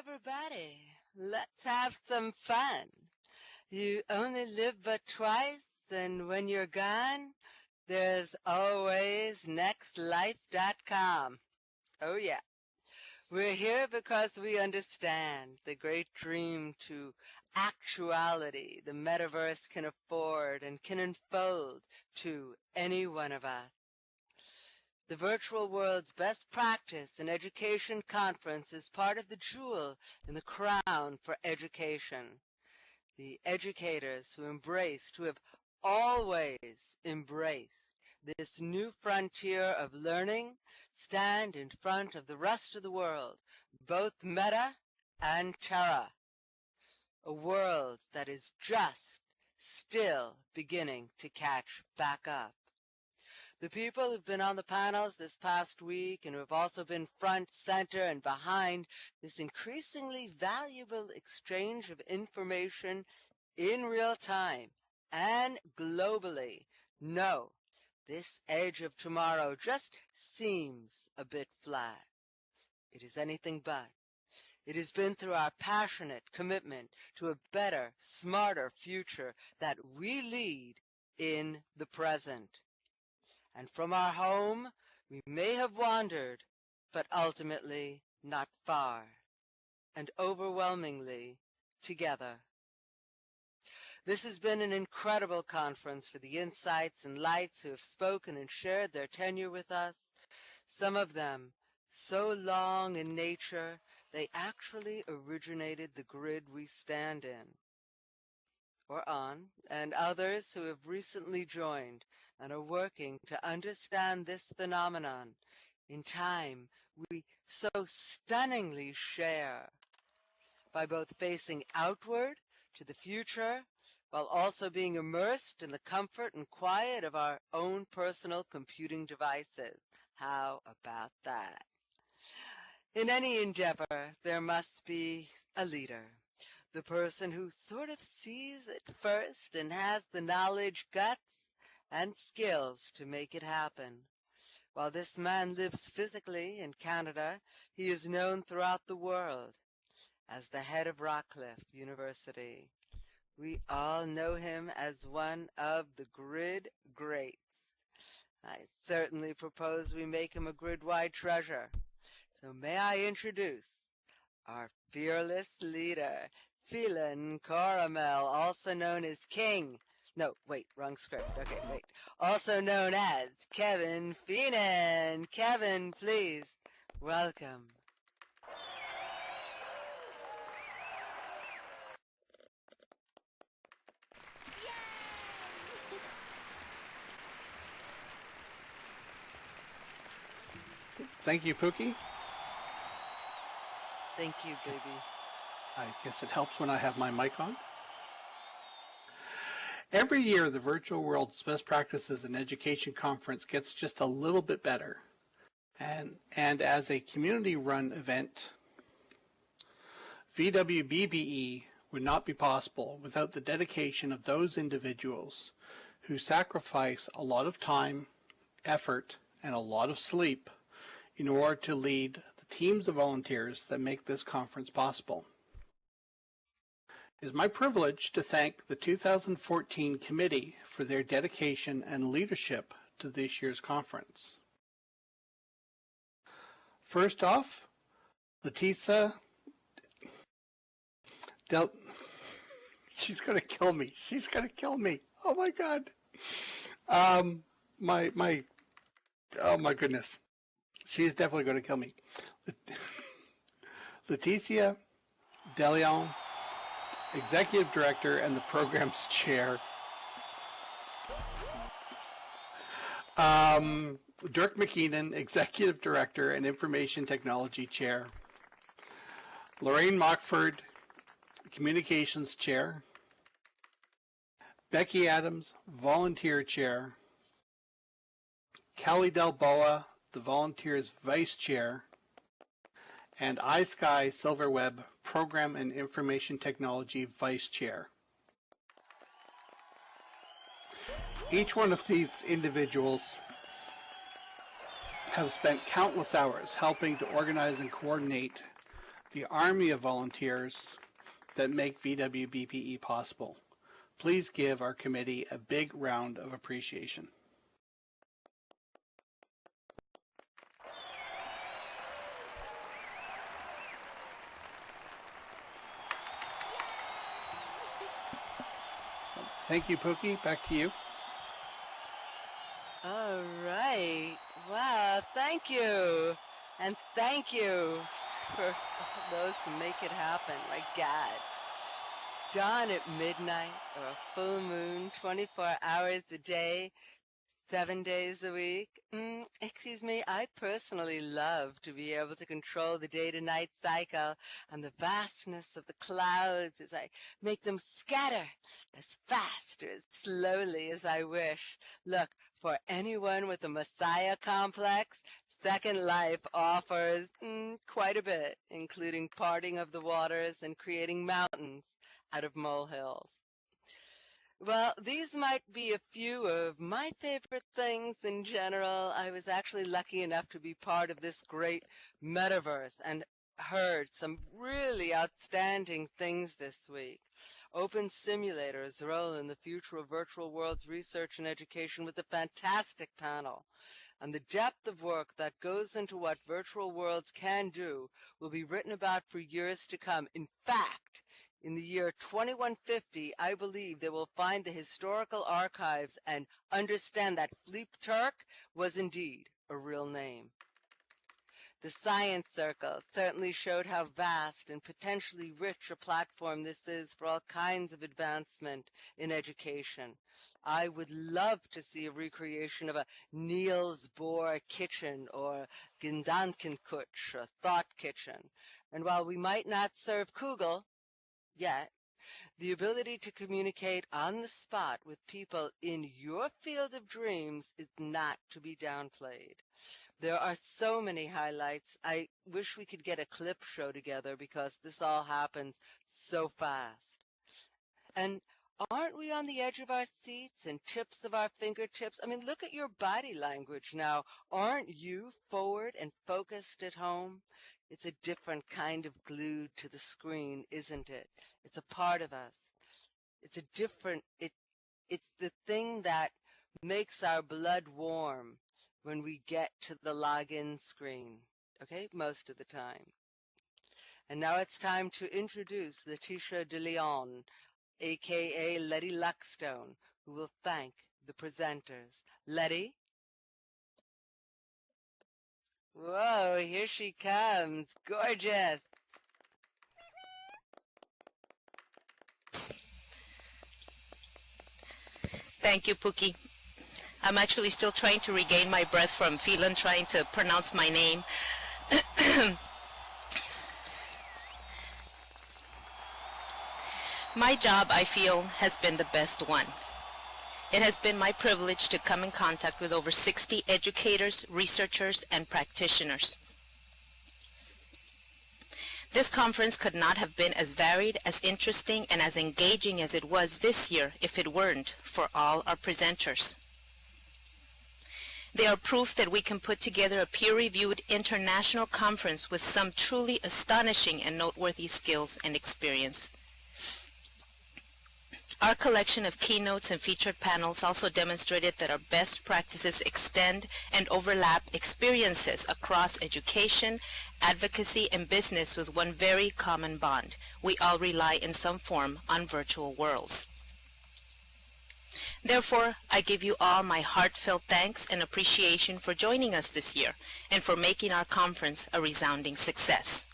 everybody. Let's have some fun. You only live but twice, and when you're gone, there's always nextlife.com. Oh yeah. We're here because we understand the great dream to actuality the metaverse can afford and can unfold to any one of us. The virtual world's best practice in education conference is part of the jewel in the crown for education. The educators who have always embraced this new frontier of learning stand in front of the rest of the world, both meta and terra, a world that is just still beginning to catch back up. The people who've been on the panels this past week and who have also been front, center, and behind this increasingly valuable exchange of information in real time and globally know this edge of tomorrow just seems a bit flat. It is anything but. It has been through our passionate commitment to a better, smarter future that we lead in the present. And from our home, we may have wandered, but ultimately not far, and overwhelmingly together. This has been an incredible conference for the insights and lights who have spoken and shared their tenure with us, some of them so long in nature they actually originated the grid we stand in or on, and others who have recently joined and are working to understand this phenomenon in time we so stunningly share, by both facing outward to the future while also being immersed in the comfort and quiet of our own personal computing devices. How about that? In any endeavor, there must be a leader. The person who sort of sees it first and has the knowledge, guts, and skills to make it happen. While this man lives physically in Canada, he is known throughout the world as the head of Rockcliffe University. We all know him as one of the grid greats. I certainly propose we make him a grid-wide treasure. So may I introduce our fearless leader, Phelan Coramel, also known as King. No, wait, wrong script. Okay, wait. Also known as Kevin Feenan. Kevin, please, welcome. Thank you, Pookie. Thank you, baby. I guess it helps when I have my mic on. Every year, the Virtual World's Best Practices in Education Conference gets just a little bit better. And as a community-run event, Vwbpe would not be possible without the dedication of those individuals who sacrifice a lot of time, effort, and a lot of sleep in order to lead the teams of volunteers that make this conference possible. It is my privilege to thank the 2014 committee for their dedication and leadership to this year's conference. First off, Leticia she's going to kill me. She's going to kill me. Oh my God. Oh my goodness. She's definitely going to kill me. Leticia DeLeon, Executive Director and the Program's Chair. Dirk McKeenan, Executive Director and Information Technology Chair. Lorraine Mockford, Communications Chair. Becky Adams, Volunteer Chair. Kelly Delboa, the Volunteers Vice Chair. And iSky Silverweb, Program and Information Technology Vice Chair. Each one of these individuals have spent countless hours helping to organize and coordinate the army of volunteers that make VWBPE possible. Please give our committee a big round of appreciation. Thank you, Pookie. Back to you. All right. Wow, thank you. And thank you for all those who make it happen. My God. Dawn at midnight or a full moon, 24 hours a day, 7 days a week. Excuse me, I personally love to be able to control the day-to-night cycle and the vastness of the clouds as I make them scatter as fast or as slowly as I wish. Look, for anyone with a Messiah complex, Second Life offers quite a bit, including parting of the waters and creating mountains out of molehills. Well, these might be a few of my favorite things in general. I was actually lucky enough to be part of this great metaverse and heard some really outstanding things this week. Open Simulator's role in the future of virtual worlds research and education was a fantastic panel. And the depth of work that goes into what virtual worlds can do will be written about for years to come. In fact, in the year 2150, I believe they will find the historical archives and understand that Fleep Turk was indeed a real name. The Science Circle certainly showed how vast and potentially rich a platform this is for all kinds of advancement in education. I would love to see a recreation of a Niels Bohr kitchen or Gedankenkuch, a thought kitchen. And while we might not serve Kugel yet, the ability to communicate on the spot with people in your field of dreams is not to be downplayed. There are so many highlights. I wish we could get a clip show together because this all happens so fast. And aren't we on the edge of our seats and tips of our fingertips? I mean, look at your body language now. Aren't you forward and focused at home? It's a different kind of glued to the screen, isn't it? It's a part of us. It's it's the thing that makes our blood warm when we get to the login screen, okay, most of the time. And now it's time to introduce Letitia de Leon, a.k.a. Letty Luckstone, who will thank the presenters. Letty? Whoa, here she comes. Gorgeous. Thank you, Pookie. I'm actually still trying to regain my breath from Phelan trying to pronounce my name. My job, I feel, has been the best one. It has been my privilege to come in contact with over 60 educators, researchers, and practitioners. This conference could not have been as varied, as interesting, and as engaging as it was this year if it weren't for all our presenters. They are proof that we can put together a peer-reviewed international conference with some truly astonishing and noteworthy skills and experience. Our collection of keynotes and featured panels also demonstrated that our best practices extend and overlap experiences across education, advocacy, and business with one very common bond. We all rely in some form on virtual worlds. Therefore, I give you all my heartfelt thanks and appreciation for joining us this year and for making our conference a resounding success.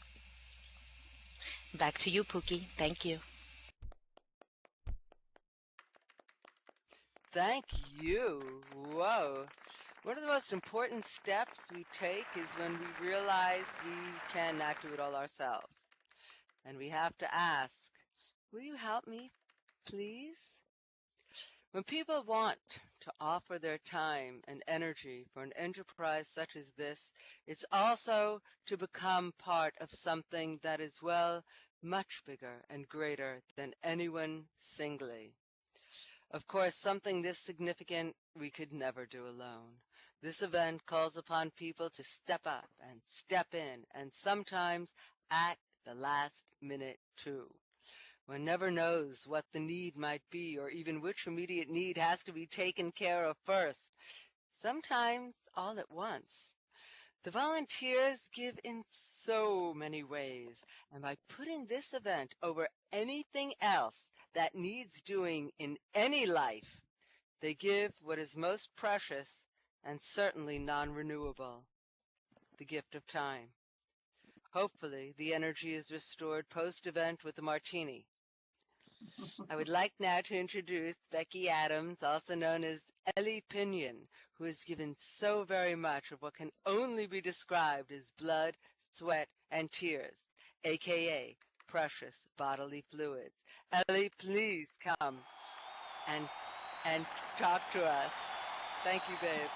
Back to you, Pookie. Thank you. Thank you. Whoa. One of the most important steps we take is when we realize we cannot do it all ourselves. And we have to ask, will you help me, please? When people want to offer their time and energy for an enterprise such as this, it's also to become part of something that is, well, much bigger and greater than anyone singly. Of course, something this significant we could never do alone. This event calls upon people to step up and step in, and sometimes at the last minute too. One never knows what the need might be or even which immediate need has to be taken care of first. Sometimes all at once. The volunteers give in so many ways, and by putting this event over anything else that needs doing in any life, they give what is most precious and certainly non-renewable, the gift of time. Hopefully, the energy is restored post-event with a martini. I would like now to introduce Becky Adams, also known as Ellie Pinion, who has given so very much of what can only be described as blood, sweat, and tears, aka precious bodily fluids. Ellie, please come and talk to us. Thank you, babe.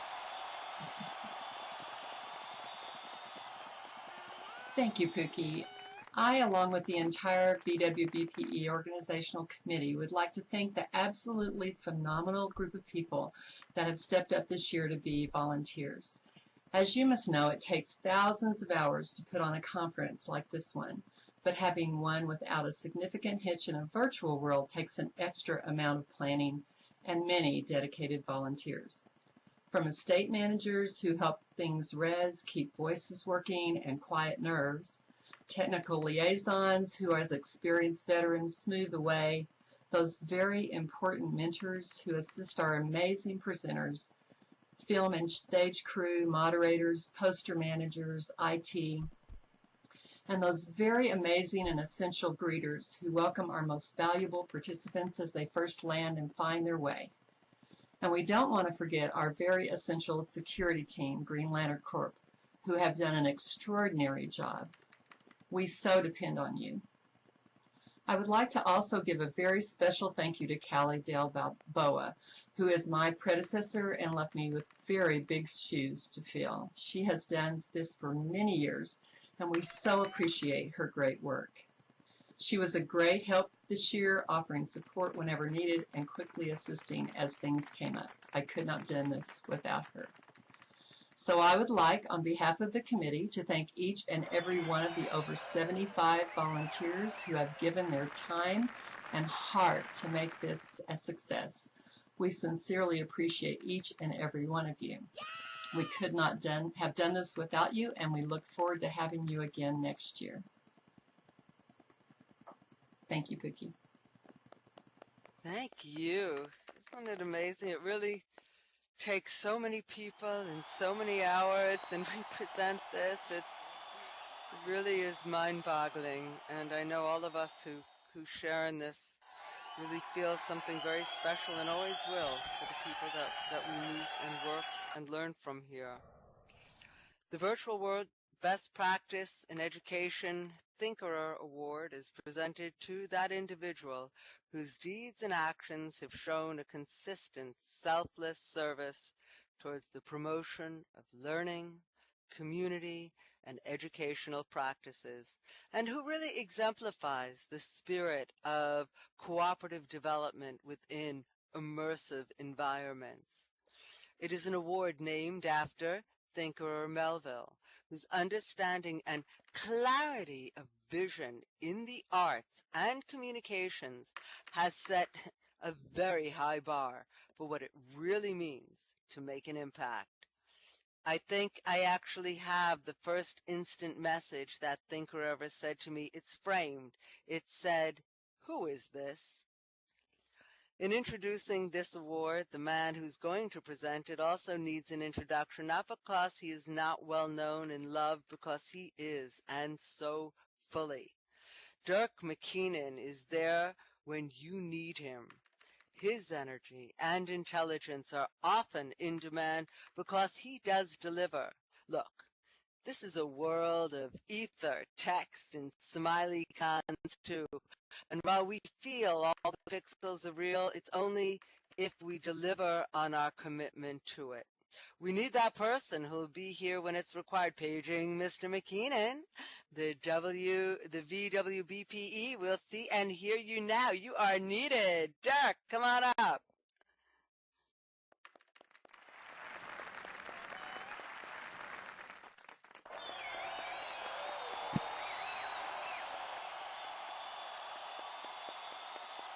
Thank you, Pookie. I, along with the entire Vwbpe organizational committee, would like to thank the absolutely phenomenal group of people that have stepped up this year to be volunteers. As you must know, it takes thousands of hours to put on a conference like this one, but having one without a significant hitch in a virtual world takes an extra amount of planning and many dedicated volunteers. From estate managers who help things keep voices working, and quiet nerves, technical liaisons who as experienced veterans smooth the way, those very important mentors who assist our amazing presenters, film and stage crew, moderators, poster managers, IT, and those very amazing and essential greeters who welcome our most valuable participants as they first land and find their way. And we don't want to forget our very essential security team, Green Lantern Corp., who have done an extraordinary job. We so depend on you. I would like to also give a very special thank you to Callie Dale Boa, who is my predecessor and left me with very big shoes to fill. She has done this for many years, and we so appreciate her great work. She was a great help this year, offering support whenever needed and quickly assisting as things came up. I could not have done this without her. So I would like, on behalf of the committee, to thank each and every one of the over 75 volunteers who have given their time and heart to make this a success. We sincerely appreciate each and every one of you. We could not have done this without you, and we look forward to having you again next year. Thank you, Pookie. Thank you. Isn't it amazing? It really takes so many people and so many hours, and we present this. It really is mind-boggling, and I know all of us who share in this really feel something very special and always will for the people that we meet and work and learn from here. The Virtual World Best Practice in Education Thinkerer Award is presented to that individual whose deeds and actions have shown a consistent, selfless service towards the promotion of learning, community, and educational practices, and who really exemplifies the spirit of cooperative development within immersive environments. It is an award named after Thinkerer Melville, whose understanding and clarity of vision in the arts and communications has set a very high bar for what it really means to make an impact. I think I actually have the first instant message that Thinkerer ever said to me. It's framed. It said, "Who is this?" In introducing this award, the man who's going to present it also needs an introduction, not because he is not well known and loved, because he is, and so fully. Dirk McKeenan is there when you need him. His energy and intelligence are often in demand because he does deliver. Look, this is a world of ether, text, and smiley cons too. And while we feel all the pixels are real, it's only if we deliver on our commitment to it. We need that person who'll be here when it's required. Paging Mr. McKeenan, the Vwbpe will see and hear you now. You are needed. Dirk, come on up.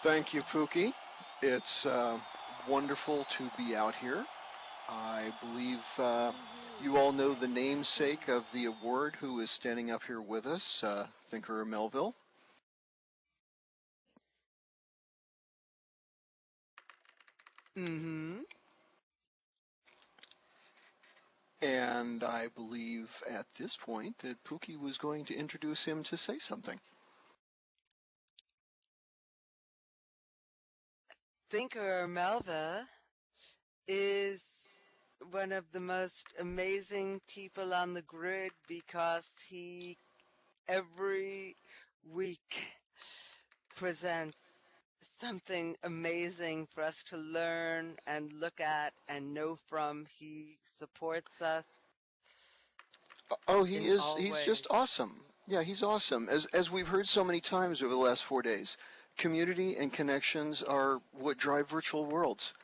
Thank you, Pookie. It's wonderful to be out here. I believe you all know the namesake of the award who is standing up here with us, Thinkerer Melville. Mm-hmm. And I believe at this point that Pookie was going to introduce him to say something. Thinkerer Melva is one of the most amazing people on the grid because he every week presents something amazing for us to learn and look at and know from. He supports us Oh, in all he's ways. just awesome. Yeah, he's awesome. As we've heard so many times over the last 4 days, community and connections are what drive virtual worlds.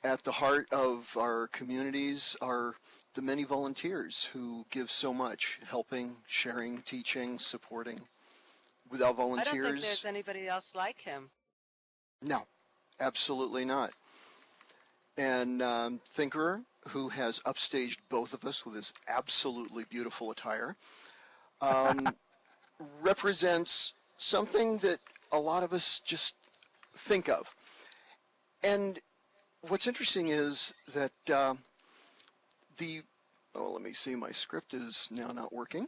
At the heart of our communities are the many volunteers who give so much, helping, sharing, teaching, supporting. Without I don't think volunteers, there's anybody else like him. no, absolutely not. And Thinkerer, who has upstaged both of us with his absolutely beautiful attire, um, represents something that a lot of us just think of. And what's interesting is that let me see, my script is now not working.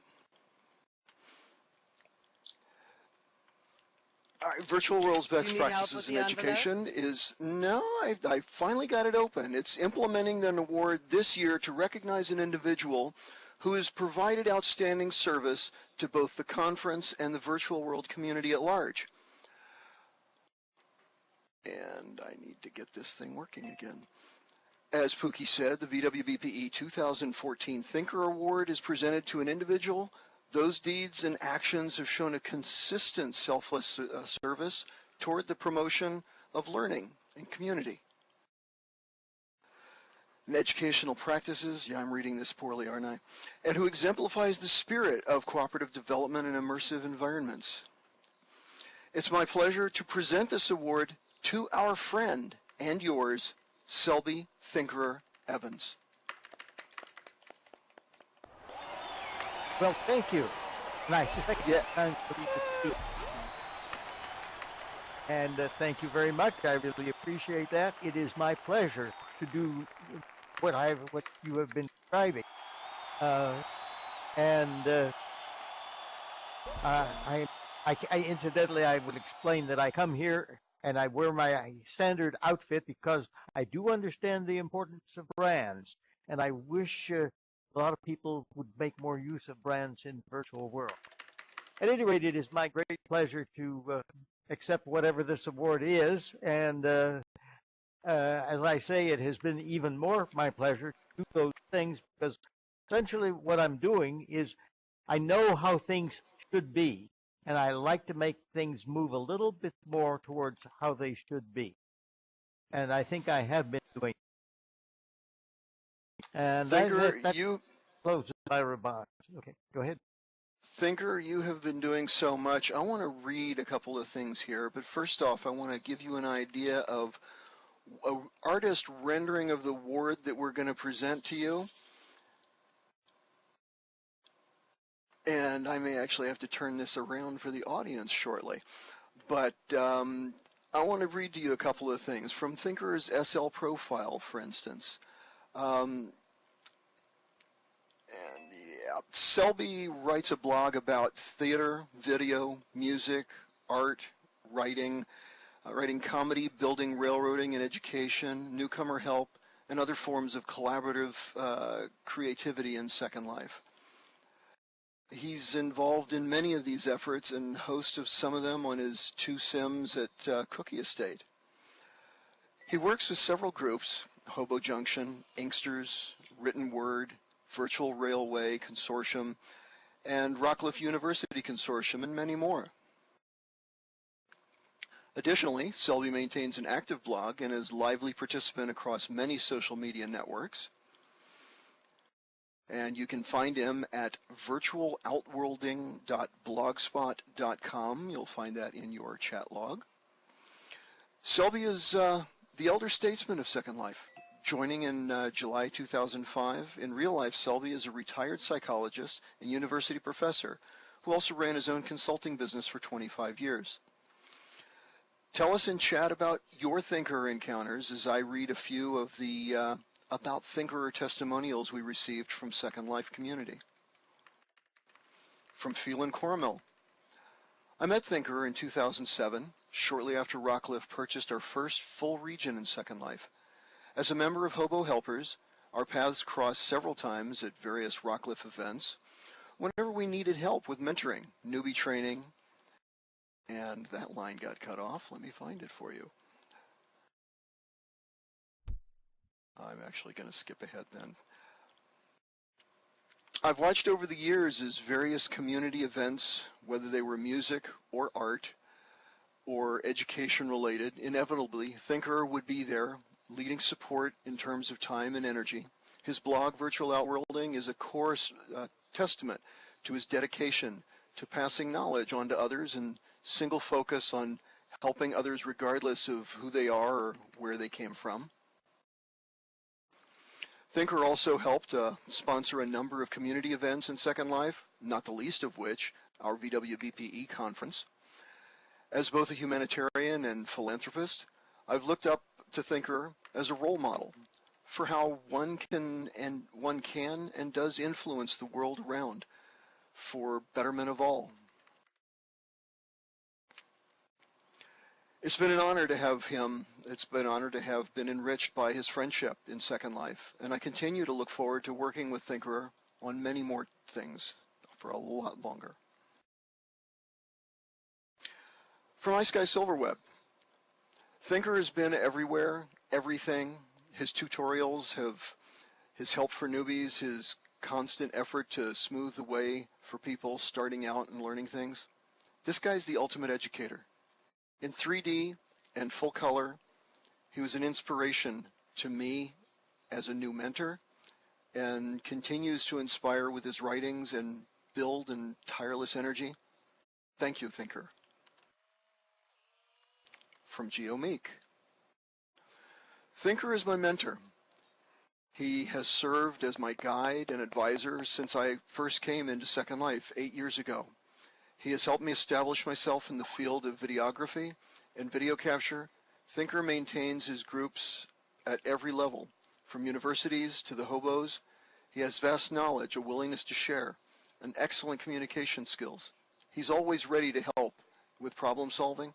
All right, Virtual World's Do you Best need help Practices with in the envelope? Education is, no, I finally got it open. It's implementing an award this year to recognize an individual who has provided outstanding service to both the conference and the virtual world community at large. And I need to get this thing working again. As Pookie said, the Vwbpe 2014 Thinker Award is presented to an individual. Those deeds and actions have shown a consistent selfless service toward the promotion of learning and community. And educational practices, yeah, I'm reading this poorly, aren't I? And who exemplifies the spirit of cooperative development and immersive environments. It's my pleasure to present this award to our friend and yours, Selby Thinkerer Evans. Well, thank you. And I suspect Yeah. it's time for me to speak. And thank you very much. I really appreciate that. It is my pleasure to do what you have been describing. Incidentally, I would explain that I come here and I wear my standard outfit because I do understand the importance of brands, and I wish a lot of people would make more use of brands in the virtual world. At any rate, it is my great pleasure to accept whatever this award is, and as I say, it has been even more my pleasure to do those things because essentially what I'm doing is I know how things should be, and I like to make things move a little bit more towards how they should be. And I think I have been doing it. And Thinker, that closes my remarks. Okay, go ahead. Thinker, you have been doing so much. I want to read a couple of things here, but first off, I want to give you an idea of an artist rendering of the award that we're going to present to you. And I may actually have to turn this around for the audience shortly. But I want to read to you a couple of things from Thinker's SL profile, for instance. And yeah, Selby writes a blog about theater, video, music, art, writing, writing comedy, building railroading and education, newcomer help, and other forms of collaborative creativity in Second Life. He's involved in many of these efforts and host of some of them on his 2 Sims at Cookie Estate. He works with several groups, Hobo Junction, Inksters, Written Word, Virtual Railway Consortium, and Rockcliffe University Consortium, and many more. Additionally, Selby maintains an active blog and is a lively participant across many social media networks. And you can find him at virtualoutworlding.blogspot.com. You'll find that in your chat log. Selby is the elder statesman of Second Life. Joining in July 2005, in real life, Selby is a retired psychologist and university professor who also ran his own consulting business for 25 years. Tell us in chat about your Thinkerer encounters as I read a few of the About Thinkerer testimonials we received from Second Life community. From Phelan Cormel. I met Thinkerer in 2007, shortly after Rockcliffe purchased our first full region in Second Life. As a member of Hobo Helpers, our paths crossed several times at various Rockcliffe events whenever we needed help with mentoring, newbie training, and that line got cut off. Let me find it for you. I'm actually going to skip ahead then. I've watched over the years as various community events, whether they were music or art or education related, inevitably Thinkerer would be there, leading support in terms of time and energy. His blog, Virtual Outworlding, is a core testament to his dedication to passing knowledge on to others and single focus on helping others regardless of who they are or where they came from. Thinkerer also helped sponsor a number of community events in Second Life, not the least of which our Vwbpe conference. As both a humanitarian and philanthropist, I've looked up to Thinkerer as a role model for how one can and does influence the world around for betterment of all. It's been an honor to have him. It's been an honor to have been enriched by his friendship in Second Life, and I continue to look forward to working with Thinkerer on many more things for a lot longer. From Ice Guy Silverweb, Thinkerer has been everywhere, everything. His tutorials have his help for newbies, his constant effort to smooth the way for people starting out and learning things. This guy's the ultimate educator. In 3D and full color, he was an inspiration to me as a new mentor and continues to inspire with his writings and build and tireless energy. Thank you, Thinkerer. From Geo Meek. Thinkerer is my mentor. He has served as my guide and advisor since I first came into Second Life 8 years ago. He has helped me establish myself in the field of videography and video capture. Thinkerer maintains his groups at every level, from universities to the hobos. He has vast knowledge, a willingness to share, and excellent communication skills. He's always ready to help with problem solving.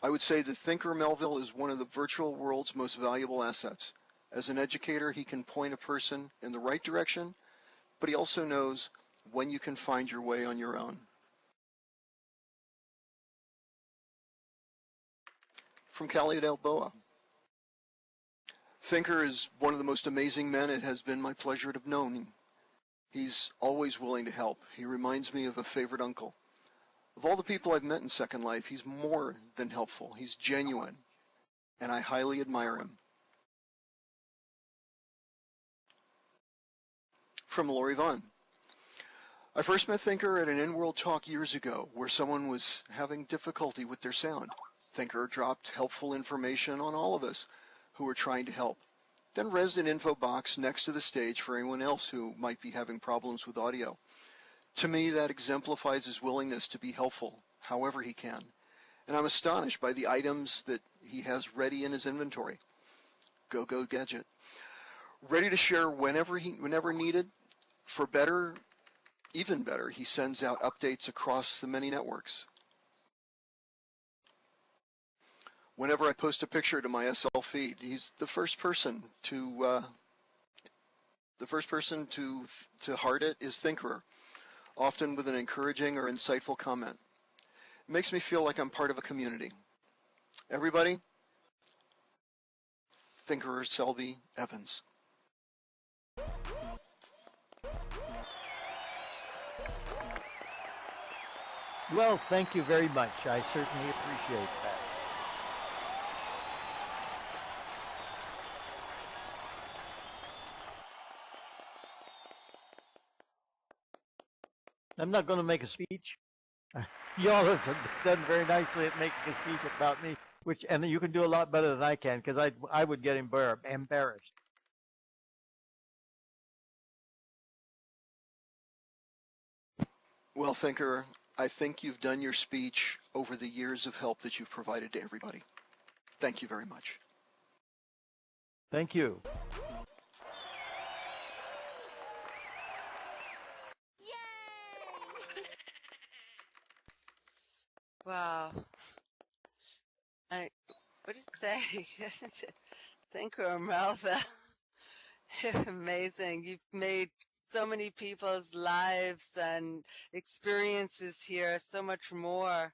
I would say that Thinkerer Melville is one of the virtual world's most valuable assets. As an educator, he can point a person in the right direction, but he also knows when you can find your way on your own. From Callie Dalboa. Thinkerer is one of the most amazing men it has been my pleasure to have known. He's always willing to help. He reminds me of a favorite uncle. Of all the people I've met in Second Life, he's more than helpful. He's genuine, and I highly admire him. From Lori Vaughn. I first met Thinkerer at an in-world talk years ago where someone was having difficulty with their sound. Thinkerer dropped helpful information on all of us who were trying to help, then rezzed an info box next to the stage for anyone else who might be having problems with audio. To me, that exemplifies his willingness to be helpful however he can, and I'm astonished by the items that he has ready in his inventory. Go gadget. Ready to share whenever needed. For better, even better, he sends out updates across the many networks. Whenever I post a picture to my SL feed, he's the first person to heart it is Thinkerer, often with an encouraging or insightful comment. It makes me feel like I'm part of a community. Everybody, Thinkerer Selby Evans. Well, thank you very much. I certainly appreciate that. I'm not going to make a speech. Y'all have done very nicely at making a speech about me. and you can do a lot better than I can, because I would get embarrassed. Well, Thinker, I think you've done your speech over the years of help that you've provided to everybody. Thank you very much. Thank you. Wow. What do you say? Thinker Melville. Amazing. You've made so many people's lives and experiences here so much more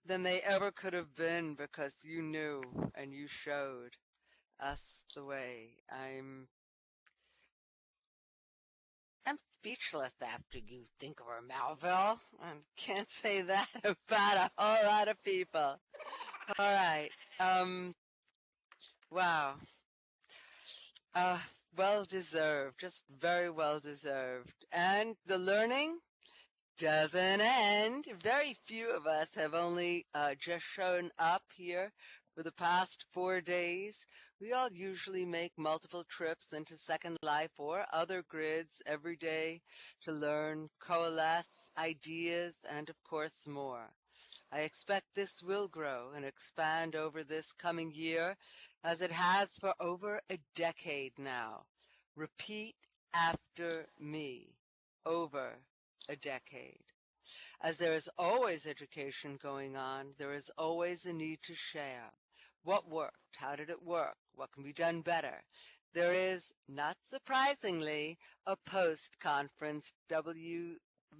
than they ever could have been, because you knew and you showed us the way. I'm speechless after You Thinkerer, Melville. I can't say that about a whole lot of people. All right. Wow. Well deserved, just very well deserved. And the learning doesn't end. Very few of us have only just shown up here for the past 4 days. We all usually make multiple trips into Second Life or other grids every day to learn, coalesce ideas, and of course more. I expect this will grow and expand over this coming year, as it has for over a decade now. Repeat after me. Over a decade. As there is always education going on, there is always a need to share. What worked? How did it work? What can be done better? There is, not surprisingly, a post-conference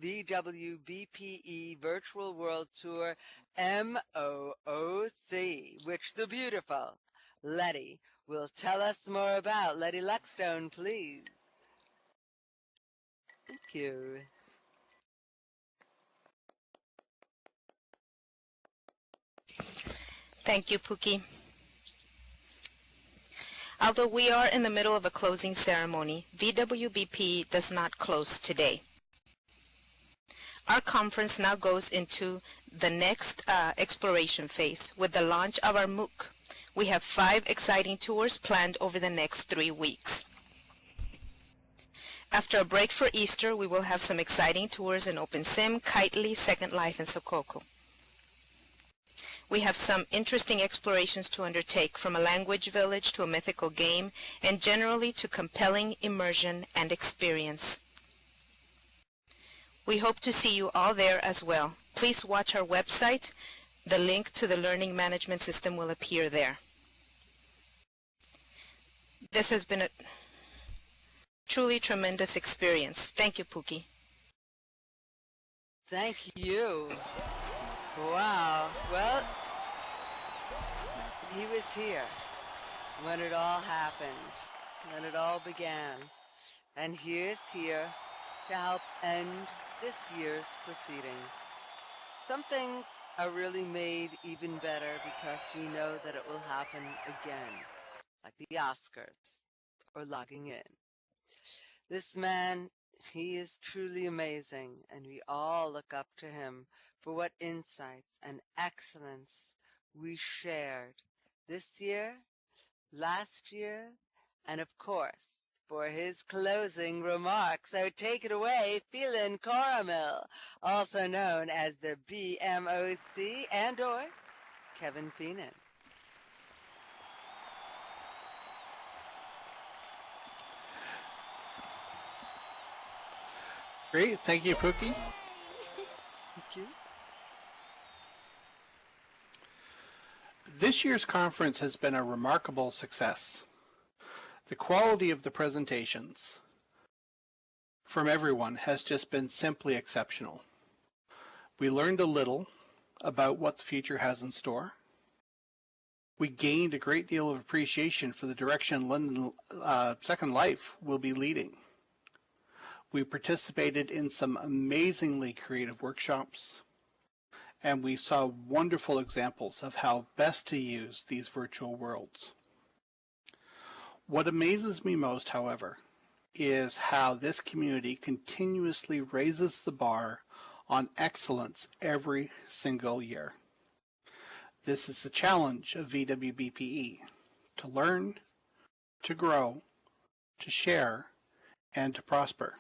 Vwbpe Virtual World Tour MOOC, which the beautiful Letty will tell us more about. Letty Luckstone, please. Thank you. Thank you, Pookie. Although we are in the middle of a closing ceremony, Vwbpe does not close today. Our conference now goes into the next exploration phase with the launch of our MOOC. We have 5 exciting tours planned over the next 3 weeks. After a break for Easter, we will have some exciting tours in OpenSim, Kitely, Second Life, and Sokoko. We have some interesting explorations to undertake, from a language village to a mythical game, and generally to compelling immersion and experience. We hope to see you all there as well. Please watch our website. The link to the learning management system will appear there. This has been a truly tremendous experience. Thank you, Pookie. Thank you. Wow. Well, he was here when it all happened, when it all began. And he is here to help end this year's proceedings. Some things are really made even better because we know that it will happen again, like the Oscars or logging in. This man, he is truly amazing, and we all look up to him for what insights and excellence we shared this year, last year, and of course, for his closing remarks. So take it away, Phelan Coramil, also known as the BMOC, and or Kevin Feenan. Great. Thank you, Pookie. Thank you. This year's conference has been a remarkable success. The quality of the presentations from everyone has just been simply exceptional. We learned a little about what the future has in store. We gained a great deal of appreciation for the direction London Second Life will be leading. We participated in some amazingly creative workshops, and we saw wonderful examples of how best to use these virtual worlds. What amazes me most, however, is how this community continuously raises the bar on excellence every single year. This is the challenge of VWBPE, to learn, to grow, to share, and to prosper.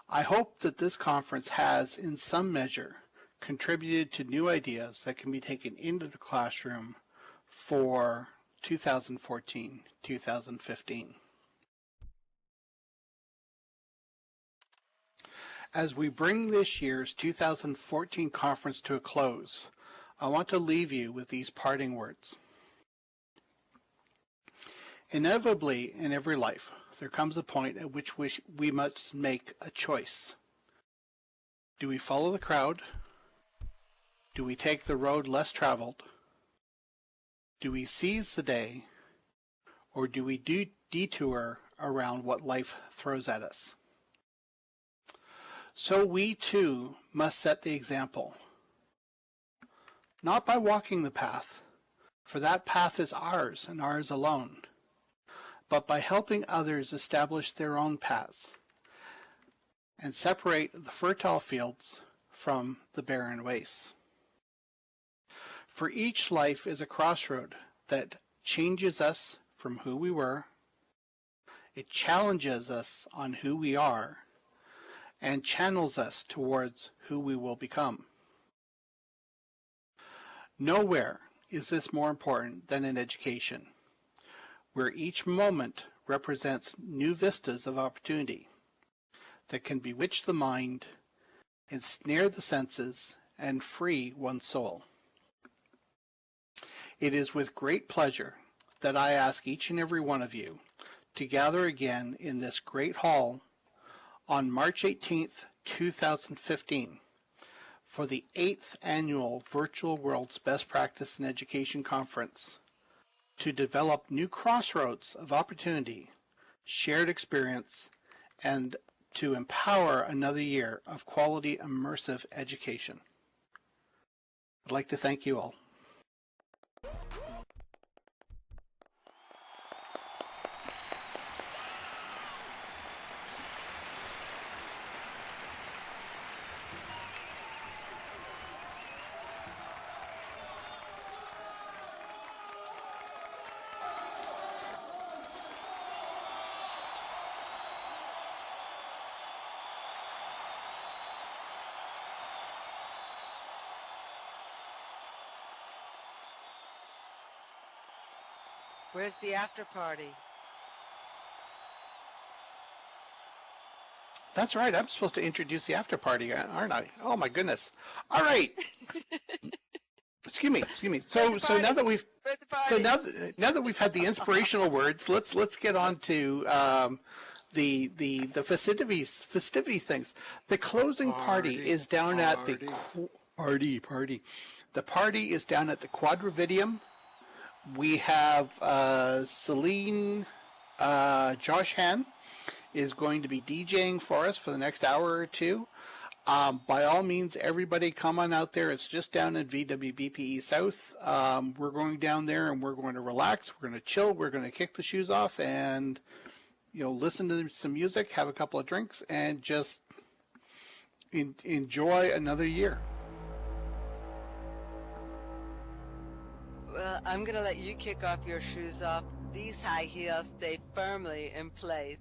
I hope that this conference has, in some measure, contributed to new ideas that can be taken into the classroom for 2014-2015. As we bring this year's 2014 conference to a close, I want to leave you with these parting words. Inevitably, in every life, there comes a point at which we must make a choice. Do we follow the crowd? Do we take the road less traveled? Do we seize the day? Or do we detour around what life throws at us? So we too must set the example, not by walking the path, for that path is ours and ours alone, but by helping others establish their own paths and separate the fertile fields from the barren wastes. For each life is a crossroad that changes us from who we were, it challenges us on who we are, and channels us towards who we will become. Nowhere is this more important than in education, where each moment represents new vistas of opportunity that can bewitch the mind, ensnare the senses, and free one's soul. It is with great pleasure that I ask each and every one of you to gather again in this great hall on March 18th, 2015, for the 8th Annual Virtual World's Best Practice in Education Conference, to develop new crossroads of opportunity, shared experience, and to empower another year of quality immersive education. I'd like to thank you all. Where's the after party? That's right. I'm supposed to introduce the after party, aren't I? Oh my goodness. All right. Excuse me. So now that we've now that we've had the inspirational words, let's get on to the festivity things. The closing party is down at the party. The party is down at the Vwbpe. We have Celine, Josh Han is going to be DJing for us for the next hour or two. By all means, everybody come on out there. It's just down in Vwbpe South. We're going down there and we're going to relax. We're going to chill. We're going to kick the shoes off and, listen to some music, have a couple of drinks, and just enjoy another year. Well, I'm going to let you kick off your shoes off. These high heels stay firmly in place.